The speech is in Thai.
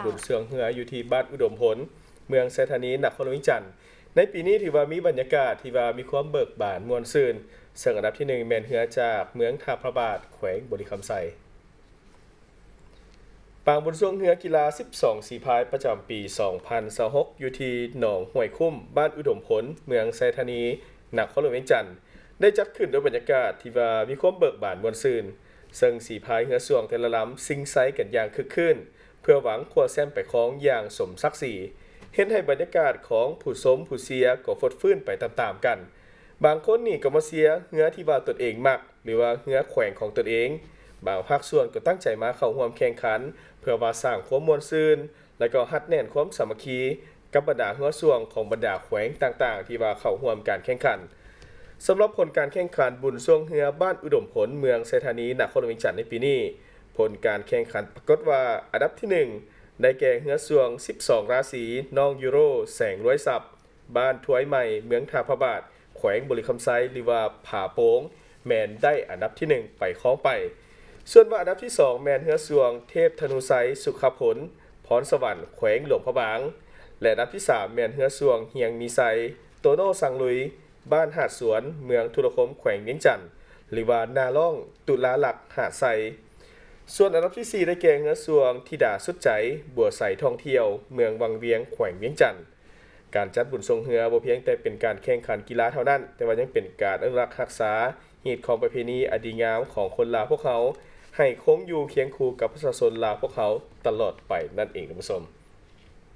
บุญเสืองเหืออยู่ที่บ้านอุดมผลเมืองไซธานีนครหลวงจันทน์ในปีนี้ถือว่ามีบรรยากาศที่ว่ามีความเบิกบานม่วนซื่นซึ่งอันดับที่1แม่นเหือจากเมืองท่าพระบาทแขวงบริคำไซปางบุญเสืองเหือกีฬา12สีพายประจำปี2026อยู่ที่หนองห้วยคุ้มบ้านอุดมผลเมืองไซธานีนครหลวงจันทน์ได้จัดขึ้นโดยบรรยากาศที่ว่ามีความเบิกบานม่วนซื่นซึ่งสีพายเหือสวงแต่ละลำซิงไซกันอย่างคึกคืนเพื่อหวังคว้าแชมป์ไปครองอย่างสมศักดิ์ศรีเห็นให้บรรยากาศของผู้สมผู้เสียก็ฟดฟื้นไปตามๆกันบางคนนี่ก็มาเสียเหือที่ว่าตนเองมักหรือว่าเหือแขวงของตนเองบางภาคส่วนก็ตั้งใจมาเข้าร่วมแข่งขันเพื่อว่าสร้างความม่วนซื่นและก็ฮัดแน่นความสามัคคีกับบรรดาเหือส่วงของบรรดาแขวงต่างๆที่ว่าเข้าร่วมการแข่งขันสำหรับผลการแข่งขันบุญส่วงเหือบ้านอุดมผลเมืองไซธานีนครหลวงจันทน์ในปีนี้ผลการแข่งขันปรากฏว่าอันดับที่1ได้แก่เหือส่วง12ราศีน้องยูโรแสงร้อยศัพท์บ้านถวยใหม่เมืองท่าพระบาทแขวงบริคำไซหรือว่าผาโป้งแมนได้อันดับที่1ไปครองไปส่วนว่าอันดับที่2แมนเหือส่วงเทพธนูไซสุขผลพรสวรรค์แขวงหลวงพระบางและอันดับที่3แมนเหือส่วงเฮียงมีไซโตโน่สังลุยบ้านหาดสวนเมืองทุรคมแขวงเวียงจันทน์หรือว่านาล่องตุลาหลักหาดไซส่วนอันดับที่4ได้แก่เหือส่วงธิดาสุดใจบัวใสท่องเที่ยวเมืองวังเวียงแขวงเวียงจันทน์การจัดบุญทรงเหือบ่เพียงแต่เป็นการแข่งขันกีฬาเท่านั้นแต่ว่ายังเป็นการอนุรักษ์รักษาฮีตของประเพณีอันดีงามของคนลาวพวกเขาให้คงอยู่เคียงคู่กับประชาชนลาวพวกเขาตลอดไปนั่นเองท่านผู้ชม